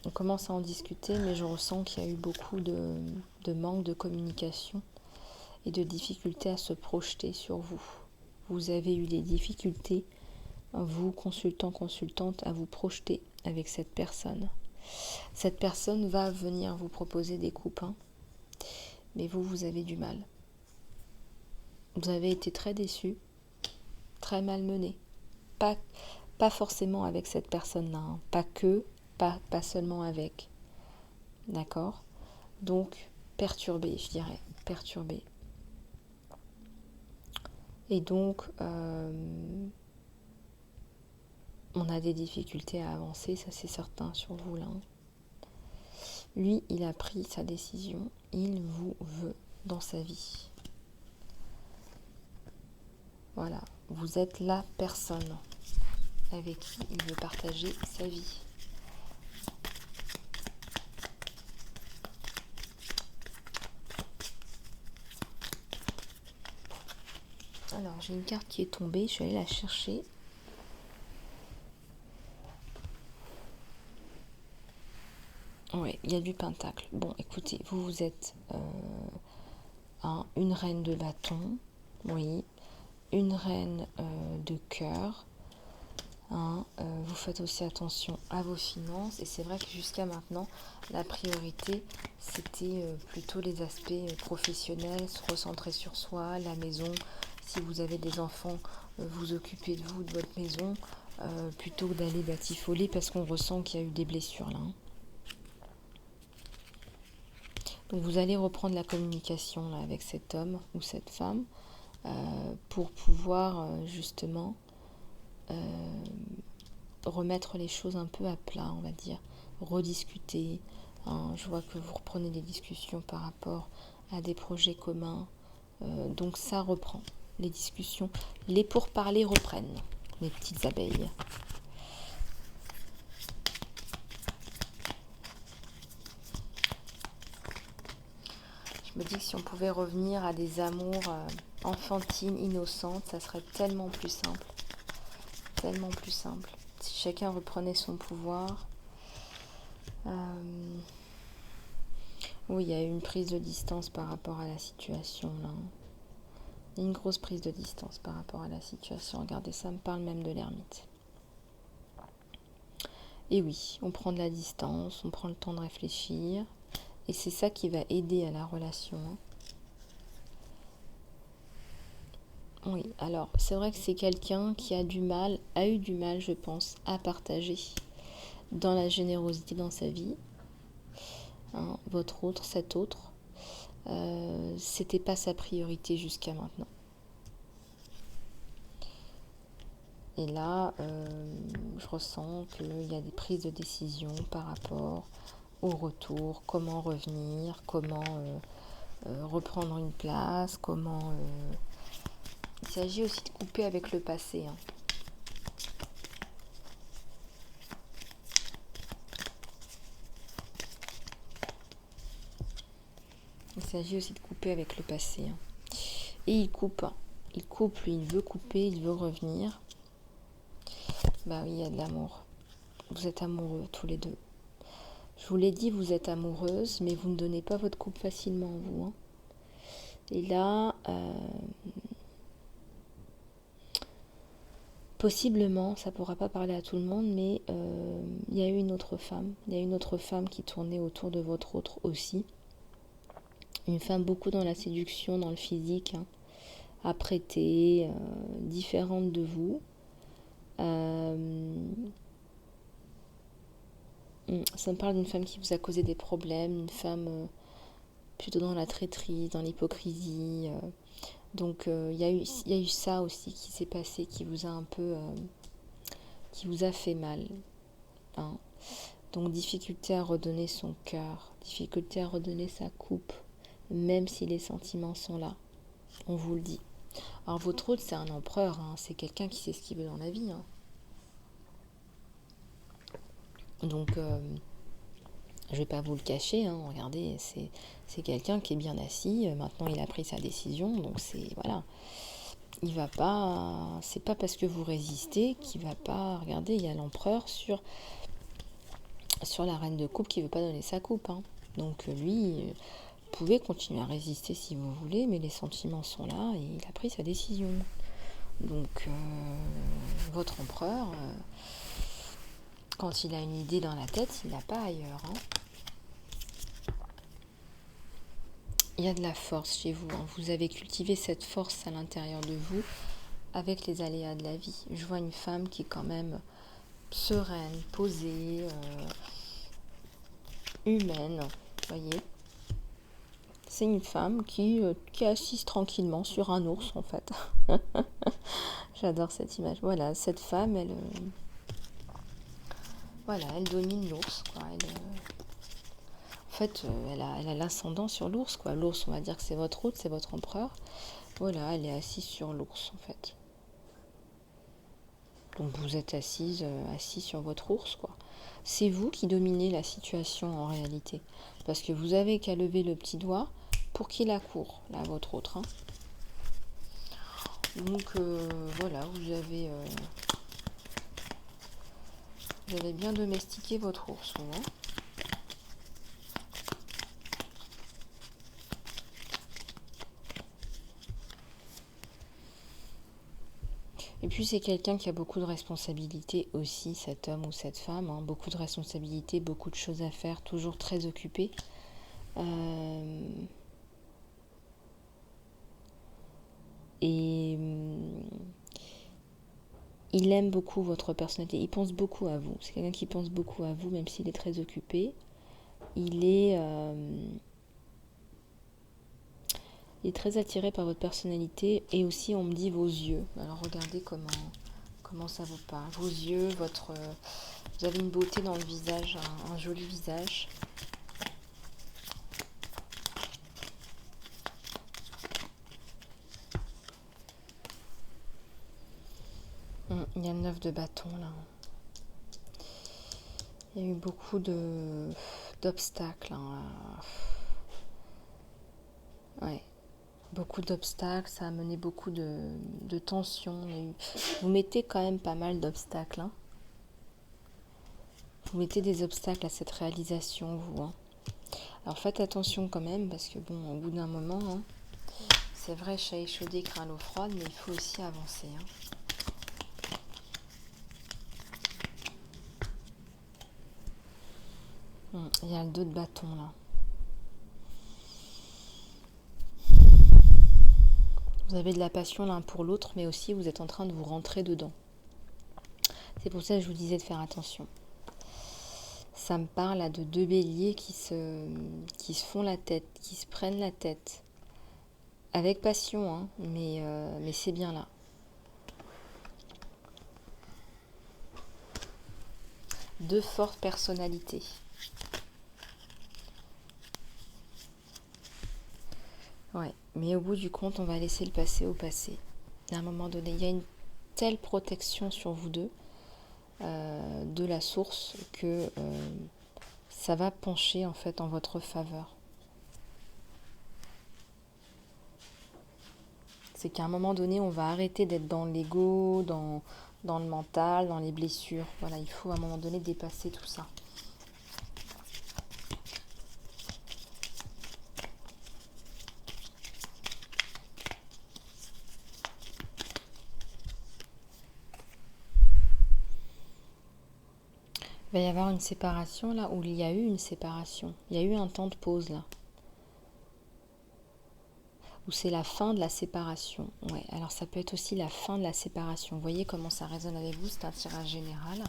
On commence à en discuter, mais je ressens qu'il y a eu beaucoup de manque de communication et de difficultés à se projeter sur vous. Vous avez eu des difficultés, vous, consultant, consultante, à vous projeter avec cette personne. Cette personne va venir vous proposer des coupes, hein, mais vous avez du mal. Vous avez été très déçu, très malmené. Pas forcément avec cette personne-là, hein. Pas seulement avec. D'accord ? Donc, perturbé, je dirais. Perturbé. Et donc, on a des difficultés à avancer, ça c'est certain sur vous là. Lui, il a pris sa décision, il vous veut dans sa vie. Voilà, vous êtes la personne avec qui il veut partager sa vie. Alors, j'ai une carte qui est tombée, je vais aller la chercher. Oui, il y a du pentacle. Bon, écoutez, vous êtes une reine de bâton, oui, une reine de cœur. Vous faites aussi attention à vos finances. Et c'est vrai que jusqu'à maintenant, la priorité, c'était plutôt les aspects professionnels, se recentrer sur soi, la maison, Si vous avez des enfants, vous occupez de vous, de votre maison, plutôt que d'aller batifoler parce qu'on ressent qu'il y a eu des blessures là. Donc vous allez reprendre la communication là, avec cet homme ou cette femme pour pouvoir justement remettre les choses un peu à plat, on va dire, rediscuter. Je vois que vous reprenez des discussions par rapport à des projets communs. Donc ça reprend. Les discussions, les pourparlers reprennent, les petites abeilles. Je me dis que si on pouvait revenir à des amours enfantines, innocentes, ça serait tellement plus simple. Tellement plus simple. Si chacun reprenait son pouvoir. Oui, il y a eu une prise de distance par rapport à la situation là. Il y a une grosse prise de distance par rapport à la situation. Regardez, ça me parle même de l'ermite. Et oui, on prend de la distance, on prend le temps de réfléchir. Et c'est ça qui va aider à la relation. Oui, alors c'est vrai que c'est quelqu'un qui a eu du mal, je pense, à partager dans la générosité dans sa vie. Votre autre, cet autre, c'était pas sa priorité jusqu'à maintenant. Et là, je ressens qu'il y a des prises de décision par rapport au retour, comment revenir, comment reprendre une place, comment... Il s'agit aussi de couper avec le passé. Il s'agit aussi de couper avec le passé. Et il coupe, lui, il veut couper, il veut revenir. Bah oui, il y a de l'amour. Vous êtes amoureux tous les deux. Je vous l'ai dit, vous êtes amoureuse, mais vous ne donnez pas votre couple facilement, vous. Et là, possiblement, ça ne pourra pas parler à tout le monde, mais il y a eu une autre femme. Il y a une autre femme qui tournait autour de votre autre aussi. Une femme beaucoup dans la séduction, dans le physique, apprêtée, différente de vous. Ça me parle d'une femme qui vous a causé des problèmes, une femme plutôt dans la traîtrise, dans l'hypocrisie. Donc il y a eu ça aussi qui s'est passé, qui vous a un peu... qui vous a fait mal. Donc difficulté à redonner son cœur, difficulté à redonner sa coupe, même si les sentiments sont là. On vous le dit. Alors votre autre, c'est un empereur, c'est quelqu'un qui sait ce qu'il veut dans la vie. Donc, je vais pas vous le cacher, regardez, c'est quelqu'un qui est bien assis, maintenant il a pris sa décision, donc c'est, voilà. Il va pas, c'est pas parce que vous résistez qu'il va pas, regardez, il y a l'empereur sur la reine de coupe qui veut pas donner sa coupe. Donc lui, vous pouvez continuer à résister si vous voulez, mais les sentiments sont là et il a pris sa décision. Donc, votre empereur... quand il a une idée dans la tête, il l'a pas ailleurs. Il y a de la force chez vous. Vous avez cultivé cette force à l'intérieur de vous avec les aléas de la vie. Je vois une femme qui est quand même sereine, posée, humaine. Vous voyez ? C'est une femme qui est assise tranquillement sur un ours, en fait. J'adore cette image. Voilà, cette femme, elle... elle domine l'ours, quoi. En fait, elle a l'ascendant sur l'ours, quoi. L'ours, on va dire que c'est votre hôte, c'est votre empereur. Voilà, elle est assise sur l'ours, en fait. Donc vous êtes assis sur votre ours, quoi. C'est vous qui dominez la situation en réalité. Parce que vous avez qu'à lever le petit doigt pour qu'il accourt, là, votre autre. Donc voilà, vous avez bien domestiqué votre ours, Et puis c'est quelqu'un qui a beaucoup de responsabilités aussi, cet homme ou cette femme. Beaucoup de responsabilités, beaucoup de choses à faire, toujours très occupé. Et il aime beaucoup votre personnalité. Il pense beaucoup à vous. C'est quelqu'un qui pense beaucoup à vous, même s'il est très occupé. Il est très attiré par votre personnalité et aussi on me dit vos yeux. Alors regardez comment ça vous parle. Vos yeux, vous avez une beauté dans le visage, un joli visage. Il y a le 9 de bâton là. Il y a eu beaucoup d'obstacles. Ouais. Beaucoup d'obstacles, ça a mené beaucoup de tensions. Vous mettez quand même pas mal d'obstacles. Hein. Vous mettez des obstacles à cette réalisation, vous. Hein. Alors faites attention quand même, parce que bon, au bout d'un moment, hein, c'est vrai, chat échaudé craint l'eau froide, mais il faut aussi avancer. Hein. Il y a le 2 de bâton là. Vous avez de la passion l'un pour l'autre, mais aussi vous êtes en train de vous rentrer dedans. C'est pour ça que je vous disais de faire attention. Ça me parle là de 2 béliers qui se font la tête, qui se prennent la tête. Avec passion, hein, mais c'est bien là. Deux fortes personnalités. Ouais, mais au bout du compte, on va laisser le passé au passé. À un moment donné, il y a une telle protection sur vous deux de la source que ça va pencher en fait en votre faveur. C'est qu'à un moment donné, on va arrêter d'être dans l'ego, dans le mental, dans les blessures. Voilà, il faut à un moment donné dépasser tout ça. Il va y avoir une séparation là, où il y a eu une séparation. Il y a eu un temps de pause là. Où c'est la fin de la séparation. Ouais, alors ça peut être aussi la fin de la séparation. Vous voyez comment ça résonne avec vous, c'est un tirage général.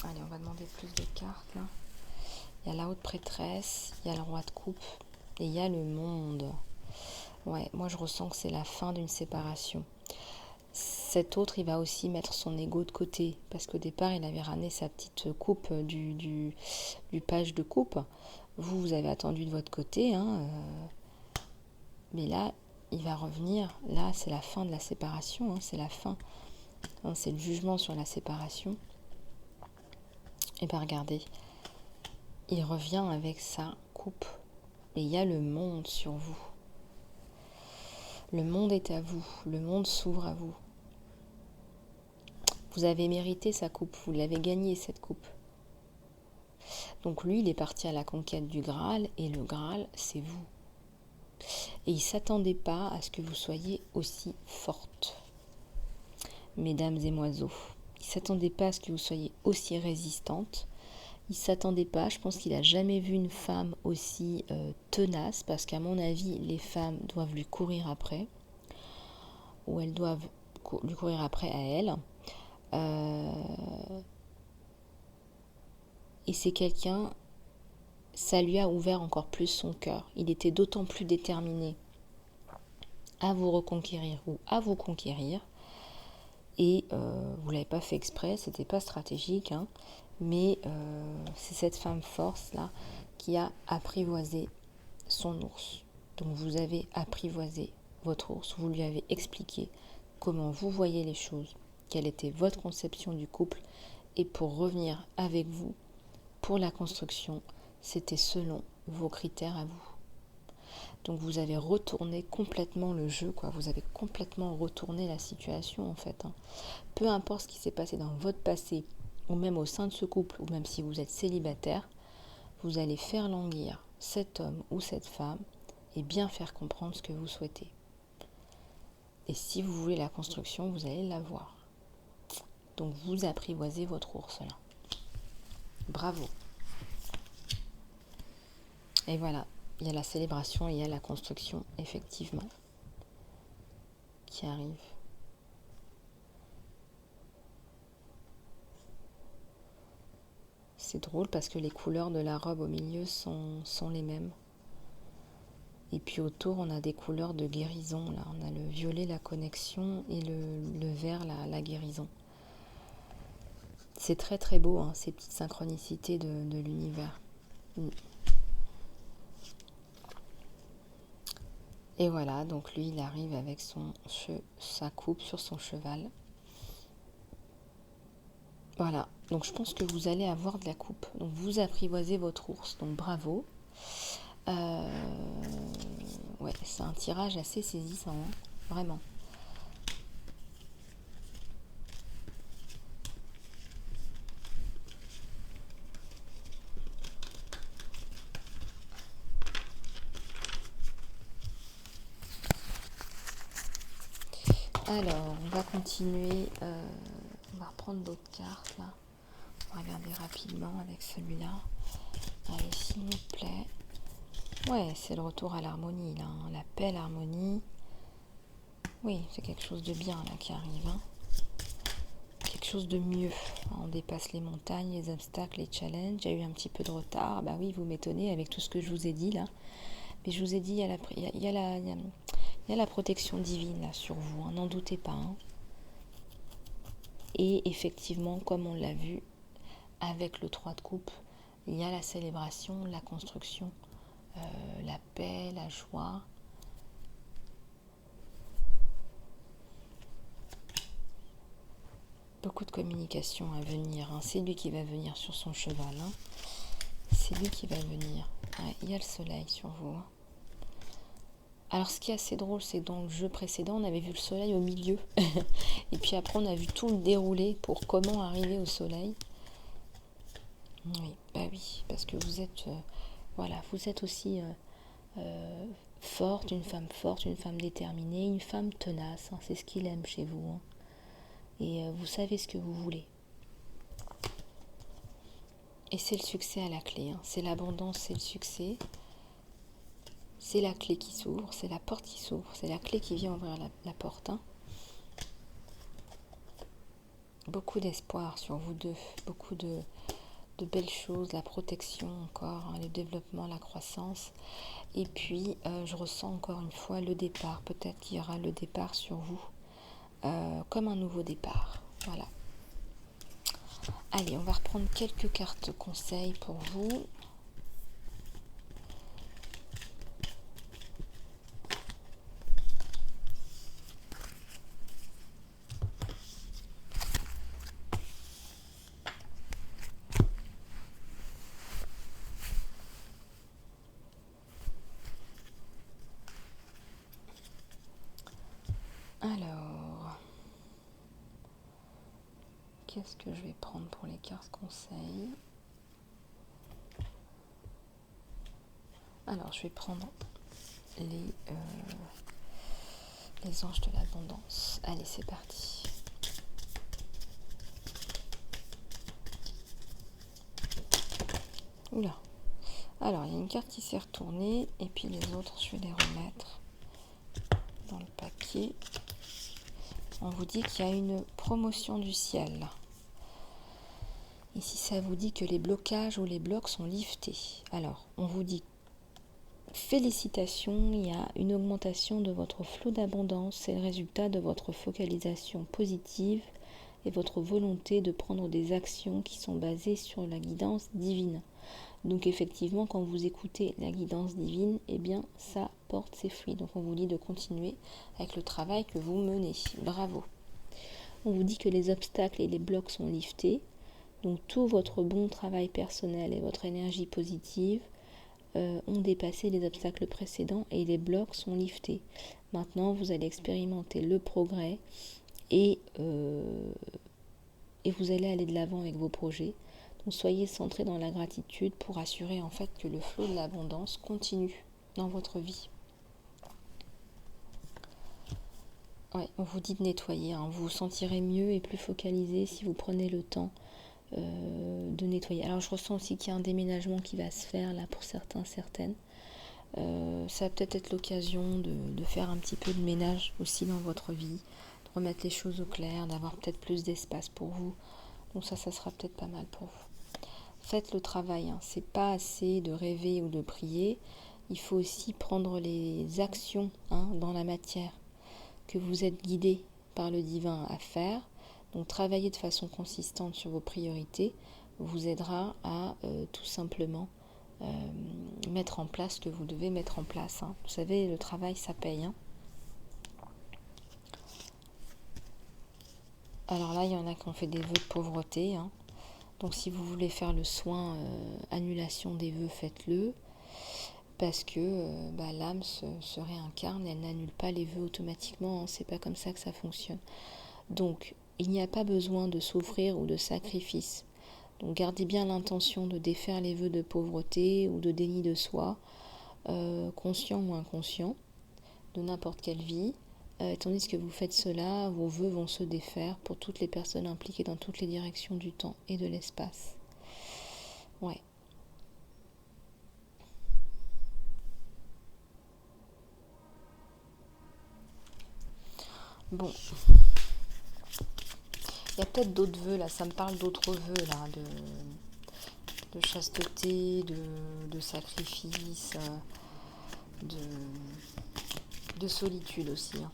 Allez, on va demander plus de cartes là. Il y a la haute prêtresse, il y a le roi de coupe et il y a le monde. Ouais, moi je ressens que c'est la fin d'une séparation. Cet autre, il va aussi mettre son ego de côté parce qu'au départ, il avait ramené sa petite coupe du page de coupe. Vous avez attendu de votre côté, hein, mais là, il va revenir. Là, c'est la fin de la séparation, hein, c'est la fin. Hein, c'est le jugement sur la séparation. Et bien, regardez, il revient avec sa coupe. Et il y a le monde sur vous. Le monde est à vous. Le monde s'ouvre à vous. Vous avez mérité sa coupe. Vous l'avez gagnée, cette coupe. Donc lui, il est parti à la conquête du Graal. Et le Graal, c'est vous. Et il ne s'attendait pas à ce que vous soyez aussi forte. Mesdames et moiseaux. Il ne s'attendait pas à ce que vous soyez aussi résistante. Il ne s'attendait pas, je pense qu'il n'a jamais vu une femme aussi tenace, parce qu'à mon avis, les femmes doivent lui courir après, ou elles doivent lui courir après à elle. Et c'est quelqu'un, ça lui a ouvert encore plus son cœur. Il était d'autant plus déterminé à vous reconquérir ou à vous conquérir. Et vous ne l'avez pas fait exprès, c'était pas stratégique, hein, mais c'est cette femme force là qui a apprivoisé son ours. Donc vous avez apprivoisé votre ours, vous lui avez expliqué comment vous voyez les choses, quelle était votre conception du couple, et pour revenir avec vous pour la construction, c'était selon vos critères à vous. Donc vous avez retourné complètement le jeu, quoi. Vous avez complètement retourné la situation en fait. Hein. Peu importe ce qui s'est passé dans votre passé, ou même au sein de ce couple, ou même si vous êtes célibataire, vous allez faire languir cet homme ou cette femme et bien faire comprendre ce que vous souhaitez. Et si vous voulez la construction, vous allez l'avoir. Donc vous apprivoisez votre ours là. Bravo. Et voilà. il y a la célébration, il y a la construction, effectivement, qui arrive. C'est drôle parce que les couleurs de la robe au milieu sont les mêmes. Et puis autour, on a des couleurs de guérison. Là, on a le violet, la connexion, et le vert, la guérison. C'est très très beau, hein, ces petites synchronicités de l'univers. Et voilà, donc lui, il arrive avec sa coupe sur son cheval. Voilà, donc je pense que vous allez avoir de la coupe. Donc vous apprivoisez votre ours, donc bravo. Ouais, c'est un tirage assez saisissant, hein, vraiment. Alors, on va continuer. On va reprendre d'autres cartes là. On va regarder rapidement avec celui-là. Allez, s'il vous plaît. Ouais, c'est le retour à l'harmonie là. Hein. La paix, l'harmonie. Oui, c'est quelque chose de bien là qui arrive. Hein. Quelque chose de mieux. On dépasse les montagnes, les obstacles, les challenges. Il y a eu un petit peu de retard. Bah oui, vous m'étonnez avec tout ce que je vous ai dit là. Mais je vous ai dit, il y a la protection divine là sur vous. Hein, n'en doutez pas. Hein. Et effectivement, comme on l'a vu avec le 3 de coupe, il y a la célébration, la construction, la paix, la joie. Beaucoup de communication à venir. Hein. C'est lui qui va venir sur son cheval. Hein. C'est lui qui va venir. Ouais, il y a le soleil sur vous. Hein. Alors ce qui est assez drôle, c'est que dans le jeu précédent, on avait vu le soleil au milieu. Et puis après, on a vu tout le déroulé pour comment arriver au soleil. Oui, bah oui, parce que vous êtes, voilà, vous êtes aussi forte, une femme déterminée, une femme tenace. Hein, c'est ce qu'il aime chez vous. Hein. Et vous savez ce que vous voulez. Et c'est le succès à la clé. Hein. C'est l'abondance, c'est le succès. C'est la clé qui s'ouvre, c'est la porte qui s'ouvre, c'est la clé qui vient ouvrir la porte. Hein. Beaucoup d'espoir sur vous deux, beaucoup de belles choses, la protection encore, hein, le développement, la croissance. Et puis, je ressens encore une fois le départ. Peut-être qu'il y aura le départ sur vous, comme un nouveau départ. Voilà. Allez, on va reprendre quelques cartes conseils pour vous. Alors, qu'est-ce que je vais prendre pour les cartes conseils? Alors, je vais prendre les anges de l'abondance. Allez, c'est parti. Oula. Alors, il y a une carte qui s'est retournée, et puis les autres, je vais les remettre dans le paquet. On vous dit qu'il y a une promotion du ciel. Ici, ça vous dit que les blocages ou les blocs sont liftés. Alors, on vous dit félicitations, il y a une augmentation de votre flot d'abondance. C'est le résultat de votre focalisation positive et votre volonté de prendre des actions qui sont basées sur la guidance divine. Donc effectivement, quand vous écoutez la guidance divine, eh bien ça porte ses fruits. Donc on vous dit de continuer avec le travail que vous menez. Bravo. On vous dit que les obstacles et les blocs sont liftés. Donc tout votre bon travail personnel et votre énergie positive ont dépassé les obstacles précédents et les blocs sont liftés. Maintenant, vous allez expérimenter le progrès et vous allez aller de l'avant avec vos projets. Donc soyez centrés dans la gratitude pour assurer en fait que le flot de l'abondance continue dans votre vie. Ouais, on vous dit de nettoyer, hein. Vous vous sentirez mieux et plus focalisé si vous prenez le temps de nettoyer. Alors je ressens aussi qu'il y a un déménagement qui va se faire là pour certains, certaines. Ça va peut-être être l'occasion de faire un petit peu de ménage aussi dans votre vie, de remettre les choses au clair, d'avoir peut-être plus d'espace pour vous. Donc ça sera peut-être pas mal pour vous. Faites le travail, hein. C'est pas assez de rêver ou de prier. Il faut aussi prendre les actions, hein, dans la matière que vous êtes guidé par le divin à faire. Donc travailler de façon consistante sur vos priorités vous aidera à tout simplement mettre en place ce que vous devez mettre en place, hein. Vous savez, le travail, ça paye, hein. Alors là, il y en a qui ont fait des vœux de pauvreté, hein. Donc si vous voulez faire le soin annulation des vœux, faites-le. Parce que l'âme se réincarne et elle n'annule pas les vœux automatiquement, hein. C'est pas comme ça que ça fonctionne. Donc, il n'y a pas besoin de souffrir ou de sacrifice. Donc gardez bien l'intention de défaire les vœux de pauvreté ou de déni de soi, conscient ou inconscient, de n'importe quelle vie. Tandis que vous faites cela, vos vœux vont se défaire pour toutes les personnes impliquées dans toutes les directions du temps et de l'espace. Ouais. Bon. Il y a peut-être d'autres vœux là, ça me parle d'autres vœux là, de chasteté, de sacrifice, de solitude aussi, hein.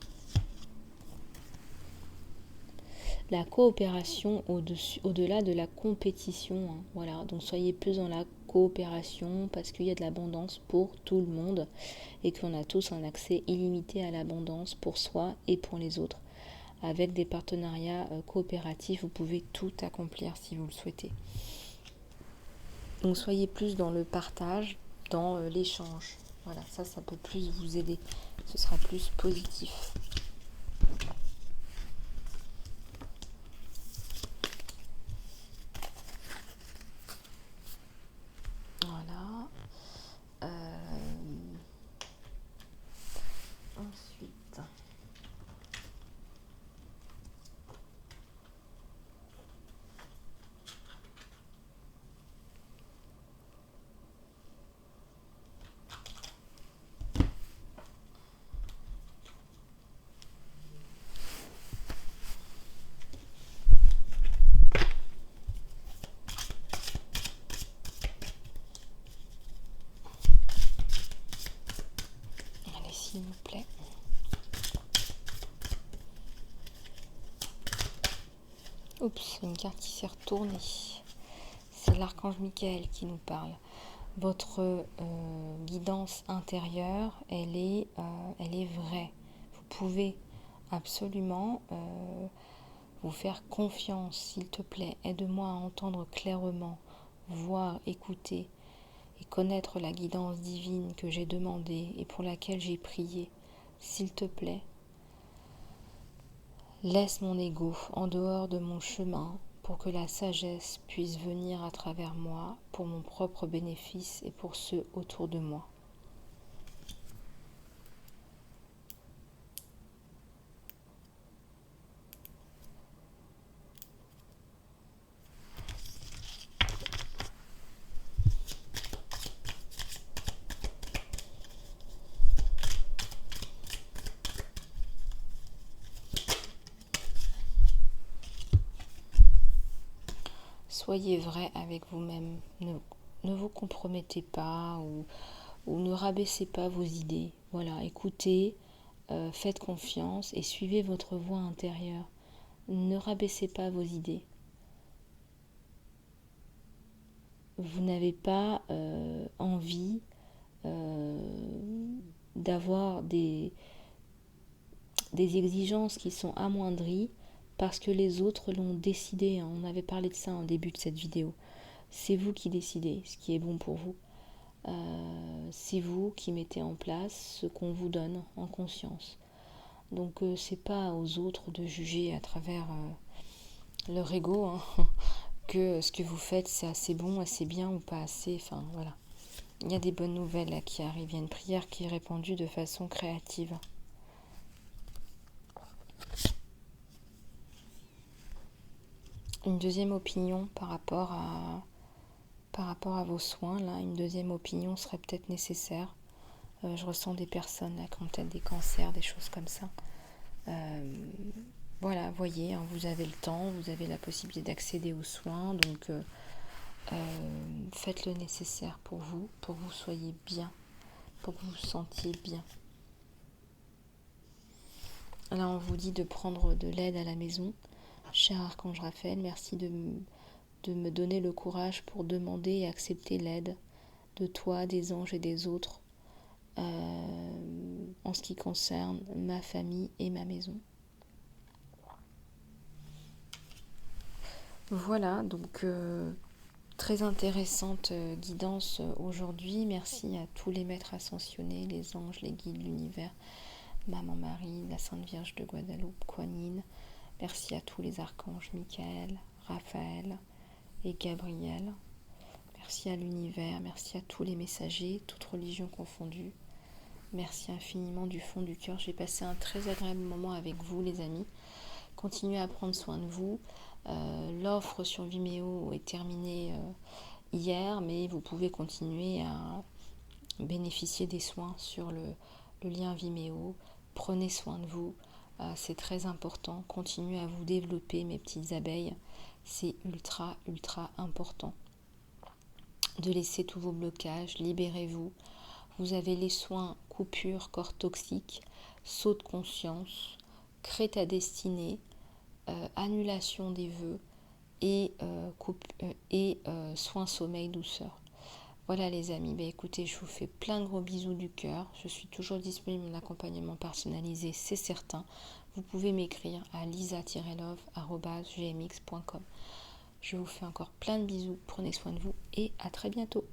La coopération au-delà de la compétition, hein. Voilà, donc soyez plus dans la coopération parce qu'il y a de l'abondance pour tout le monde et qu'on a tous un accès illimité à l'abondance pour soi et pour les autres. Avec des partenariats coopératifs, vous pouvez tout accomplir si vous le souhaitez. Donc soyez plus dans le partage, dans l'échange. Voilà, ça peut plus vous aider. Ce sera plus positif. Voilà. Ensuite. Allez, s'il vous plaît. Oups, une carte qui s'est retournée. C'est l'archange Michael qui nous parle. Votre guidance intérieure, elle est vraie. Vous pouvez absolument vous faire confiance, s'il te plaît. Aide-moi à entendre clairement, voir, écouter et connaître la guidance divine que j'ai demandée et pour laquelle j'ai prié. S'il te plaît, laisse mon ego en dehors de mon chemin pour que la sagesse puisse venir à travers moi pour mon propre bénéfice et pour ceux autour de moi. Soyez vrai avec vous-même. Ne vous compromettez pas ou ne rabaissez pas vos idées. Voilà, écoutez, faites confiance et suivez votre voix intérieure. Ne rabaissez pas vos idées. Vous n'avez pas envie d'avoir des exigences qui sont amoindries parce que les autres l'ont décidé. On avait parlé de ça en début de cette vidéo. C'est vous qui décidez ce qui est bon pour vous. C'est vous qui mettez en place ce qu'on vous donne en conscience. Donc c'est pas aux autres de juger à travers leur ego, hein, que ce que vous faites c'est assez bon, assez bien ou pas assez. Enfin voilà. Il y a des bonnes nouvelles là qui arrivent. Il y a une prière qui est répandue de façon créative. Une deuxième opinion par rapport à vos soins, là, une deuxième opinion serait peut-être nécessaire. Je ressens des personnes là, qui ont peut-être des cancers, des choses comme ça. Voilà, voyez, hein, vous avez le temps, vous avez la possibilité d'accéder aux soins, donc faites le nécessaire pour que vous soyez bien, pour que vous vous sentiez bien. Là, on vous dit de prendre de l'aide à la maison. Cher Archange Raphaël, merci de me donner le courage pour demander et accepter l'aide de toi, des anges et des autres en ce qui concerne ma famille et ma maison. Voilà, donc très intéressante guidance aujourd'hui. Merci à tous les maîtres ascensionnés, les anges, les guides, l'univers, Maman Marie, la Sainte Vierge de Guadeloupe, Kuan Yin. Merci à tous les archanges, Michael, Raphaël et Gabriel. Merci à l'univers, merci à tous les messagers, toutes religions confondues. Merci infiniment du fond du cœur. J'ai passé un très agréable moment avec vous, les amis. Continuez à prendre soin de vous. L'offre sur Vimeo est terminée hier, mais vous pouvez continuer à bénéficier des soins sur le lien Vimeo. Prenez soin de vous, c'est très important. Continuez à vous développer, mes petites abeilles. C'est ultra, ultra important de laisser tous vos blocages. Libérez-vous. Vous avez les soins coupure, corps toxique, saut de conscience, crée ta destinée, annulation des vœux et soins sommeil douceur. Voilà les amis, écoutez, je vous fais plein de gros bisous du cœur. Je suis toujours disponible en accompagnement personnalisé, c'est certain. Vous pouvez m'écrire à lisa-love@gmx.com. Je vous fais encore plein de bisous, prenez soin de vous et à très bientôt.